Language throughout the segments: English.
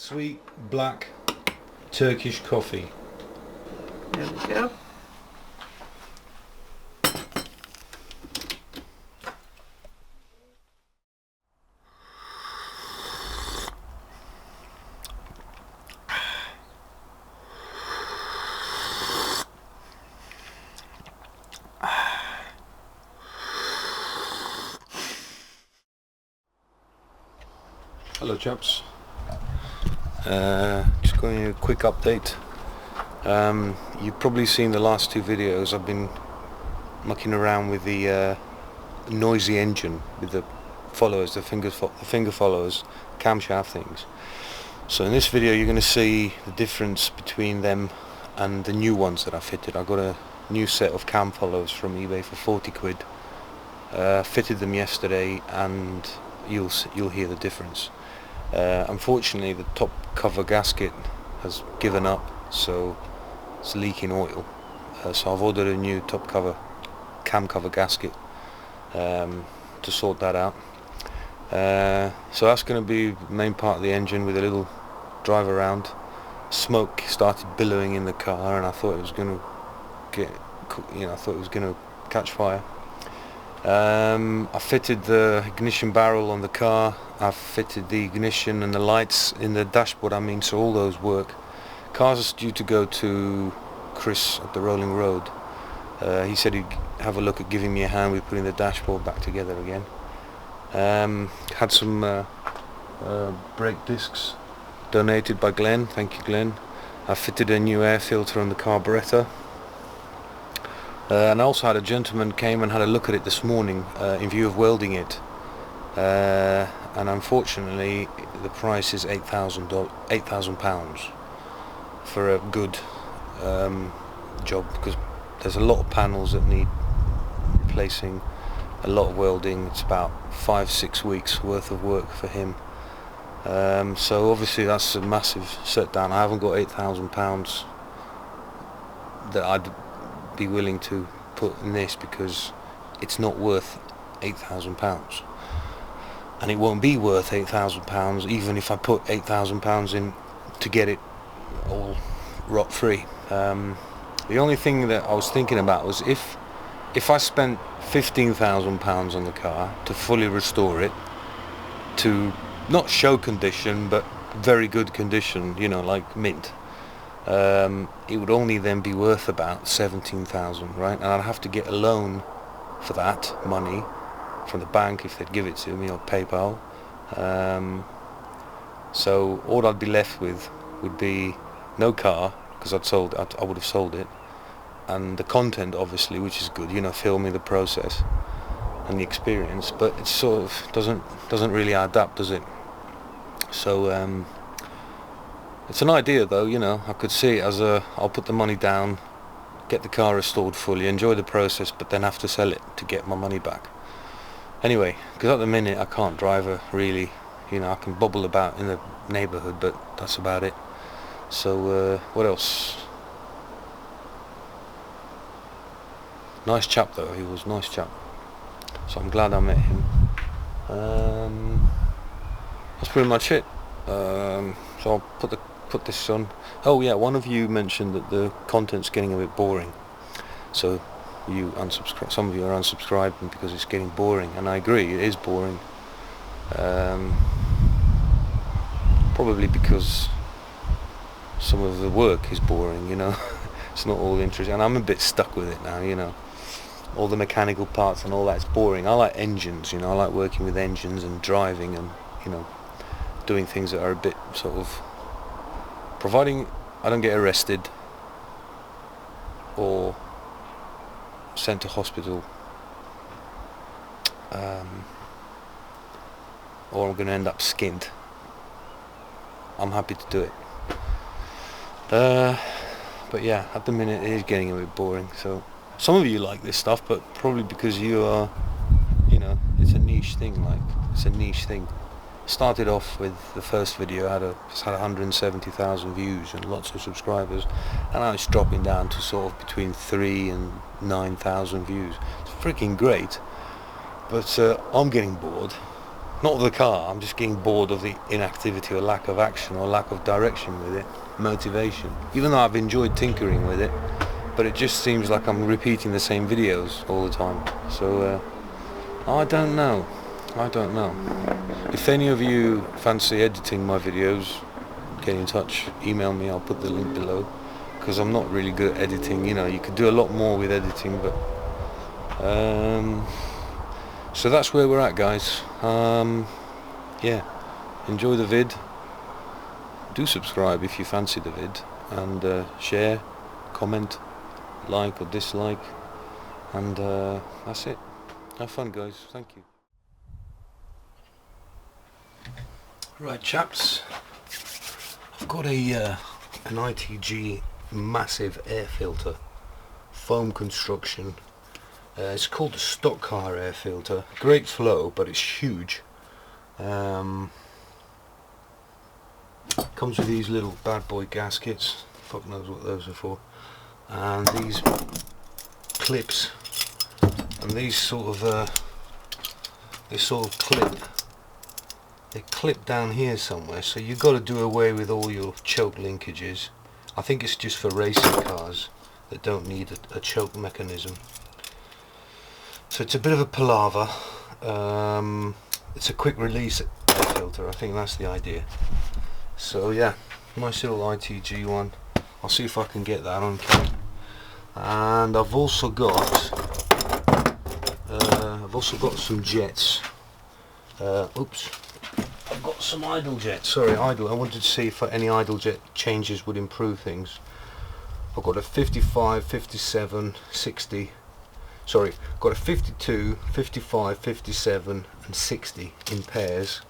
Sweet black Turkish coffee. There we go. Hello chaps, just going a quick update. You've probably seen the last two videos. I've been mucking around with the noisy engine with the followers, the finger followers, camshaft things. So in this video you're going to see the difference between them and the new ones that I fitted. I got a new set of cam followers from eBay for 40 quid. Fitted them yesterday and you'll hear the difference. Unfortunately the top cover gasket has given up, so it's leaking oil, so I've ordered a new top cover cam cover gasket to sort that out. So that's going to be the main part of the engine with a little drive around. Smoke started billowing in the car and I thought it was going to catch fire. I fitted the ignition barrel on the car. I've fitted the ignition and the lights in the dashboard, so all those work. Car's due to go to Chris at the Rolling Road. He said he'd have a look at giving me a hand with putting the dashboard back together again. Had some brake discs donated by Glenn, thank you Glenn. I fitted a new air filter on the carburettor. And I also had a gentleman came and had a look at it this morning in view of welding it. And unfortunately the price is £8,000 for a good job, because there's a lot of panels that need replacing, a lot of welding. It's about 5-6 weeks worth of work for him. So obviously that's a massive set down. I haven't got £8,000 that I'd be willing to put in this, because it's not worth £8,000, and it won't be worth £8,000 even if I put £8,000 in to get it all rot free. The only thing that I was thinking about was if I spent £15,000 on the car to fully restore it to not show condition but very good condition, like mint, it would only then be worth about 17,000, right? And I'd have to get a loan for that money from the bank if they'd give it to me, or PayPal. So all I'd be left with would be no car, because I would have sold it, and the content obviously, which is good, filming the process and the experience, but it sort of doesn't really add up, does it? So it's an idea though, I could see it as I'll put the money down, get the car restored fully, enjoy the process, but then have to sell it to get my money back. Anyway, because at the minute I can't drive her really, I can bobble about in the neighbourhood, but that's about it. So what else? Nice chap though, he was a nice chap. So I'm glad I met him. That's pretty much it. So I'll put this on. Oh yeah, one of you mentioned that the content's getting a bit boring, so you unsubscribe. Some of you are unsubscribing because it's getting boring, and I agree, it is boring. Probably because some of the work is boring, it's not all interesting, and I'm a bit stuck with it now, all the mechanical parts and all that's boring. I like engines, I like working with engines and driving and doing things that are a bit sort of, providing I don't get arrested or sent to hospital, or I'm going to end up skinned, I'm happy to do it. But yeah, at the minute it is getting a bit boring. So some of you like this stuff, but probably because you are, it's a niche thing. Started off with the first video, it's had 170,000 views and lots of subscribers, and now it's dropping down to sort of between 3,000 and 9,000 views. It's freaking great, but I'm getting bored, Not of the car, I'm just getting bored of the inactivity or lack of action or lack of direction with it, motivation. Even though I've enjoyed tinkering with it, but it just seems like I'm repeating the same videos all the time. So I don't know. If any of you fancy editing my videos, get in touch, email me, I'll put the link below, because I'm not really good at editing. You know, you could do a lot more with editing, but so that's where we're at, guys. Yeah, enjoy the vid, do subscribe if you fancy the vid, and share, comment, like or dislike, and that's it. Have fun, guys. Thank you. Right, chaps, I've got an ITG massive air filter, foam construction. It's called a stock car air filter. Great flow, but it's huge. Comes with these little bad boy gaskets. Fuck knows what those are for. And these clips, and these sort of clip. They clip down here somewhere, so you've got to do away with all your choke linkages. I think it's just for racing cars that don't need a choke mechanism. So it's a bit of a palaver. It's a quick release air filter, I think that's the idea. So yeah, nice little ITG one. I'll see if I can get that on camera. And I've also got some jets. Oops. I've got some idle jets. Sorry, idle. I wanted to see if any idle jet changes would improve things. I've got a 55, 57, 60. Sorry, got a 52, 55, 57 and 60 in pairs,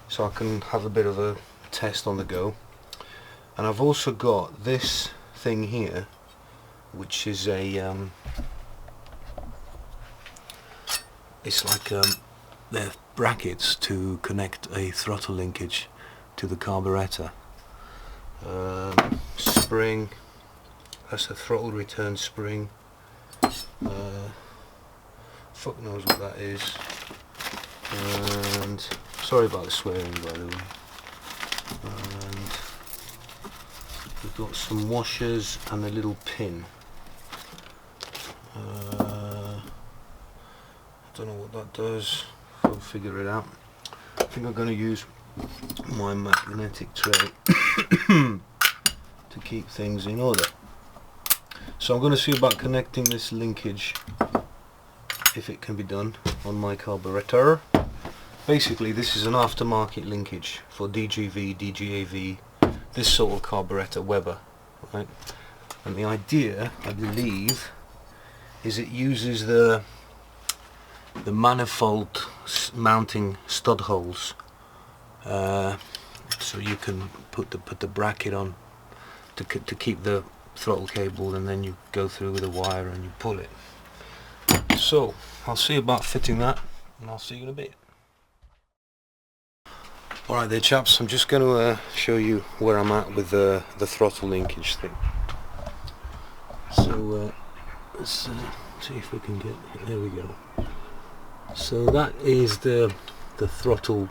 so I can have a bit of a test on the go. And I've also got this thing here, which is a it's like they're brackets to connect a throttle linkage to the carburetor. Spring, that's a throttle return spring. Fuck knows what that is. And sorry about the swearing, by the way. And we've got some washers and a little pin. I don't know what that does. I'll figure it out. I think I'm going to use my magnetic tray to keep things in order. So I'm going to see about connecting this linkage, if it can be done, on my carburetor. Basically, this is an aftermarket linkage for DGV, DGAV, this sort of carburetor, Weber, right? And the idea, I believe, is it uses the manifold mounting stud holes, so you can put the bracket on to keep the throttle cable, and then you go through with a wire and you pull it. So I'll see about fitting that, and I'll see you in a bit. Alright there, chaps, I'm just going to show you where I'm at with the throttle linkage thing. So let's see if we can get, there we go. So that is the throttle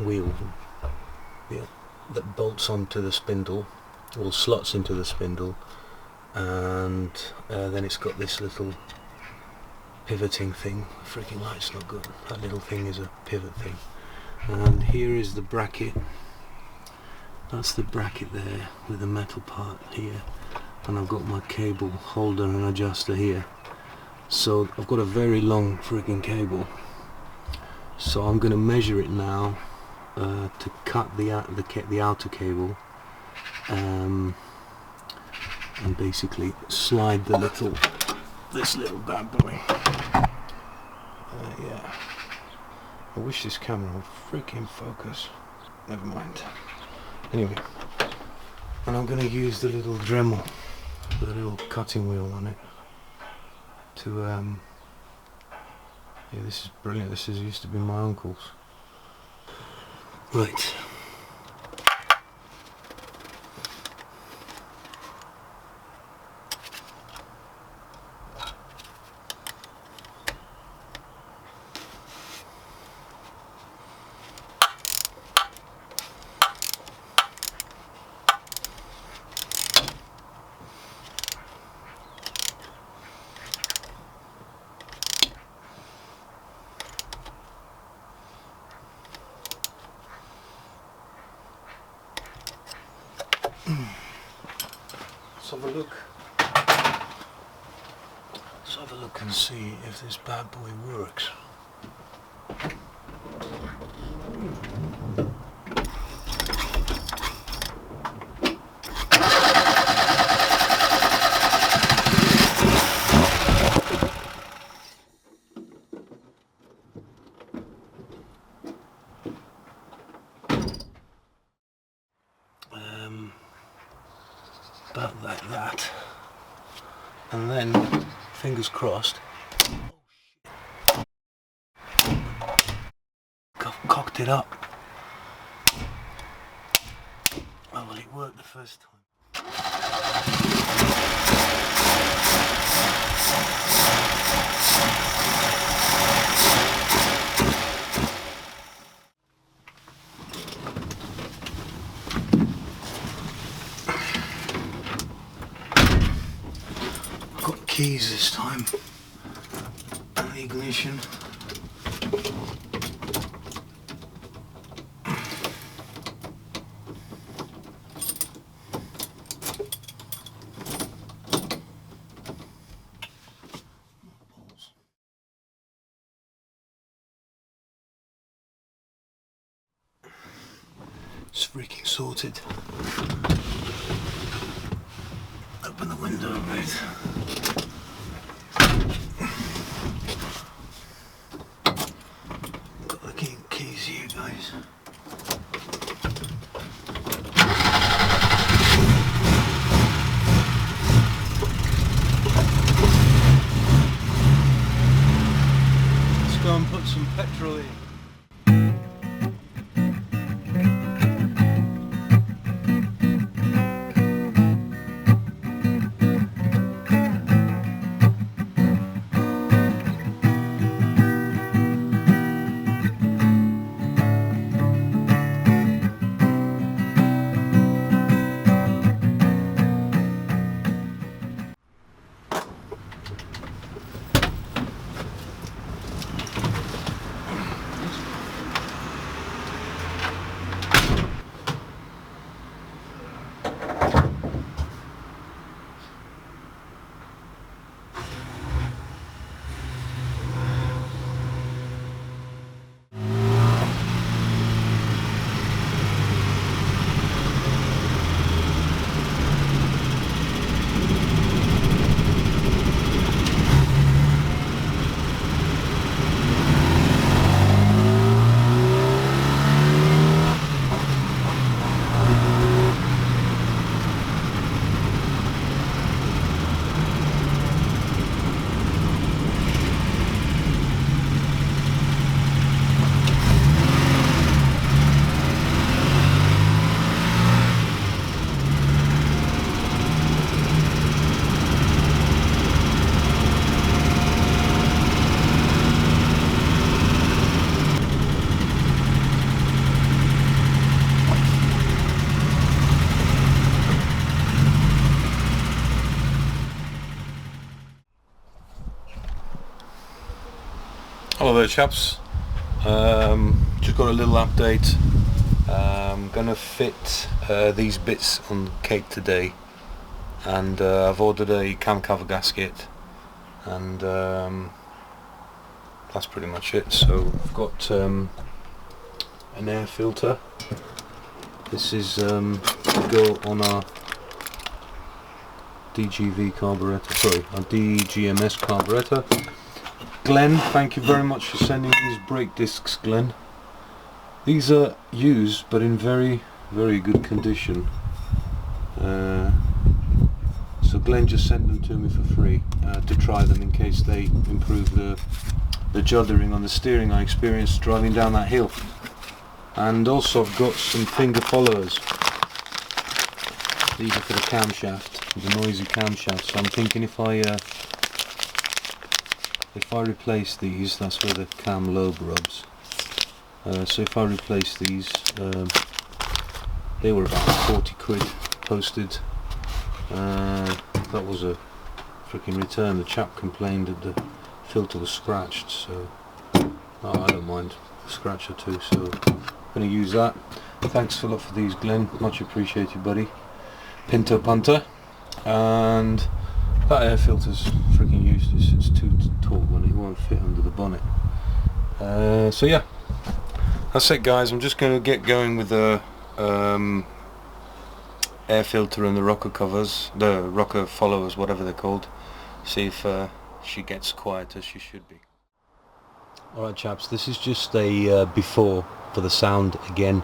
wheel, yeah, that bolts onto the spindle, or slots into the spindle, and then it's got this little pivoting thing. Freaking light's not good. That little thing is a pivot thing. And here is the bracket. That's the bracket there with the metal part here, and I've got my cable holder and adjuster here. So I've got a very long freaking cable. So I'm going to measure it now to cut the outer cable, and basically slide this little bad boy. Yeah. I wish this camera would freaking focus. Never mind. Anyway, and I'm going to use the little Dremel with a little cutting wheel on it to yeah, this is brilliant. This used to be my uncle's. Right. have a look. Let's have a look and see if this bad boy works. About like that, and then fingers crossed. Cocked it up. Oh well, it worked the first time. Got keys this time, and the ignition. It's freaking sorted. Open the window a bit. Got the keys here, guys. Let's go and put some petrol in. Hello there, chaps. Just got a little update. I'm gonna fit these bits on the cake today, and I've ordered a cam cover gasket, and that's pretty much it. So I've got an air filter. This is go on our DGV carburetor, sorry, our DGMS carburetor. Glenn, thank you very much for sending these brake discs, Glenn. These are used but in very, very good condition. So Glenn just sent them to me for free to try them in case they improve the juddering on the steering I experienced driving down that hill. And also I've got some finger followers. These are for the camshaft, the noisy camshaft. So I'm thinking if I replace these, that's where the cam lobe rubs. So if I replace these, they were about 40 quid posted. That was a freaking return. The chap complained that the filter was scratched, so I don't mind a scratch or two, so I'm going to use that. Thanks a lot for these, Glenn, much appreciated, buddy. Pinto Punter. and that air filter's freaking useless. It's too tall and it won't fit under the bonnet. So yeah, that's it guys. I'm just going to get going with the air filter and the rocker covers, the rocker followers, whatever they're called. See if she gets quiet as she should be. Alright chaps, this is just a before for the sound again,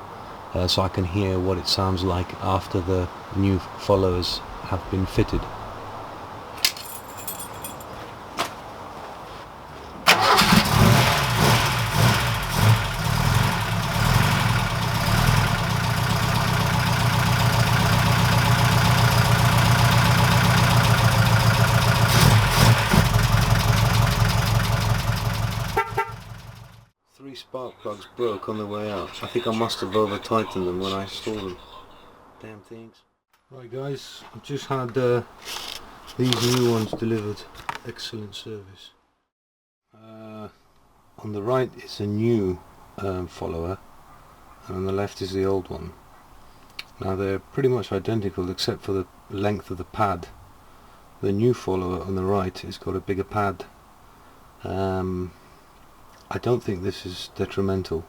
so I can hear what it sounds like after the new followers have been fitted. Three spark plugs broke on the way out. I think I must have over tightened them when I installed them. Damn things. Right guys, I've just had these new ones delivered. Excellent service. On the right is a new follower, and on the left is the old one. Now they're pretty much identical except for the length of the pad. The new follower on the right has got a bigger pad. I don't think this is detrimental,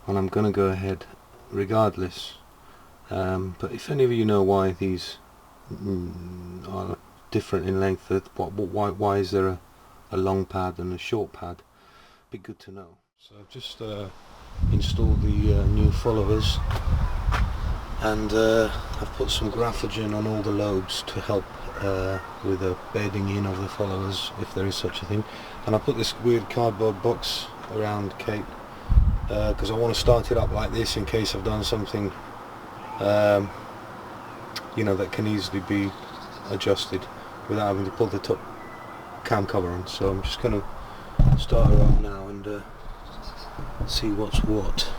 and I'm going to go ahead regardless. But if any of you know why these are different in length, why is there a long pad and a short pad? Be good to know. So I've just installed the new followers, and I've put some graphogen on all the lobes to help with the bedding in of the followers, if there is such a thing. And I put this weird cardboard box around Cape because I want to start it up like this in case I've done something you know, that can easily be adjusted without having to pull the top cam cover on. So I'm just going to start her up now and see what's what.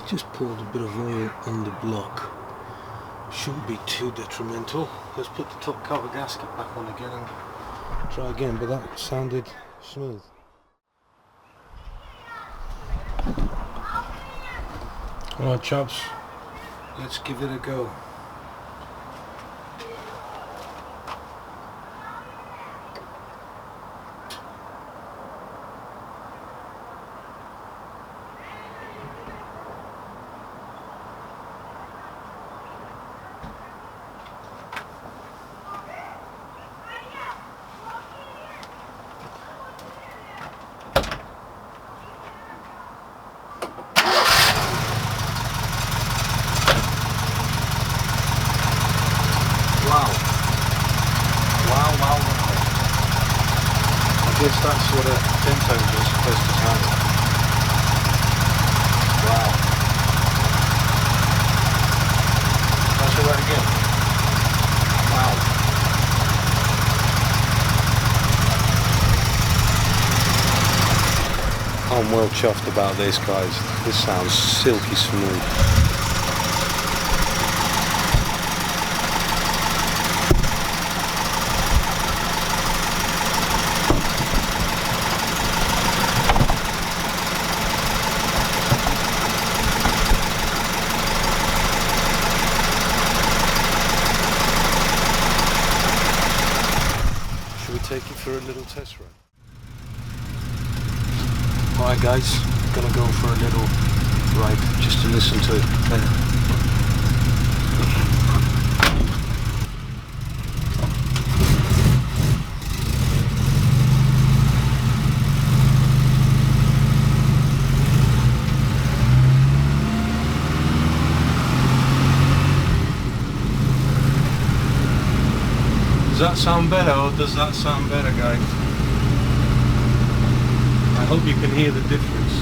Just poured a bit of oil on the block. Shouldn't be too detrimental. Let's put the top cover gasket back on again and try again, but that sounded smooth. Alright chaps, let's give it a go. I guess that's what a pinto is supposed to sound like. Wow. Let's do that again. Wow. I'm well chuffed about this guys. This sounds silky smooth. Take it for a little test run. Alright guys, gonna go for a little ride just to listen to it. Does that sound better, or does that sound better, guys? I hope you can hear the difference.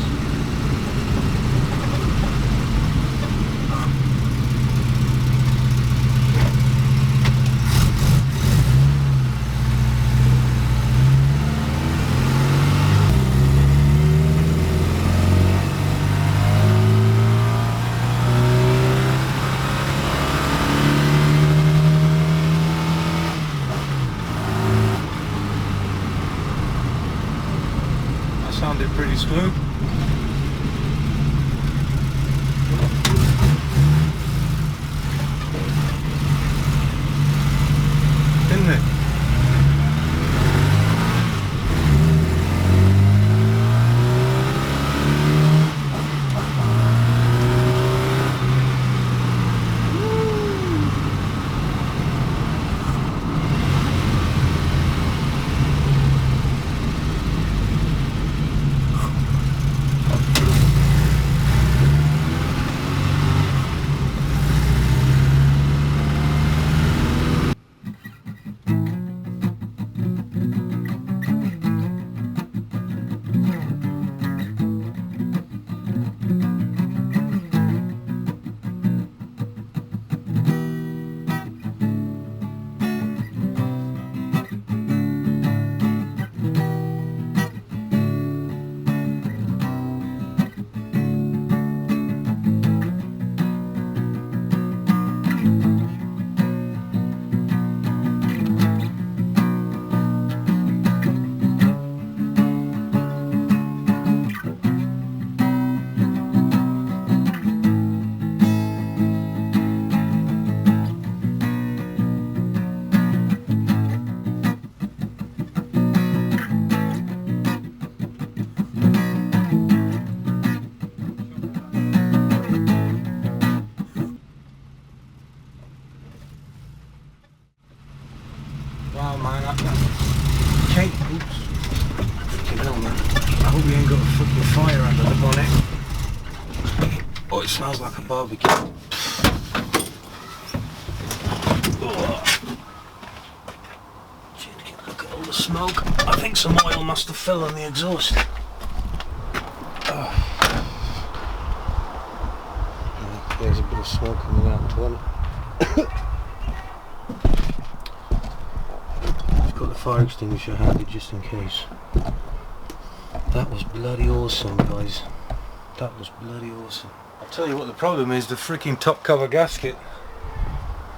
pretty smooth. Isn't it? Wow, man, that cake, oops. Fucking hell, man. I hope we ain't got a fucking fire under the bonnet. Oh, it smells like a barbecue. Look at all the smoke. I think some oil must have fell on the exhaust. There's a bit of smoke coming out the toilet. Got the fire extinguisher handy just in case. That was bloody awesome, guys. That was bloody awesome. I'll tell you what the problem is, the freaking top cover gasket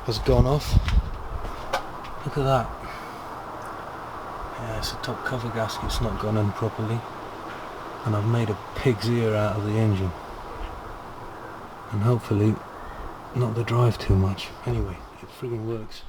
has gone off. Look at that. Yeah, it's the top cover gasket's not gone in properly. And I've made a pig's ear out of the engine. And hopefully not the drive too much. Anyway, it friggin' works.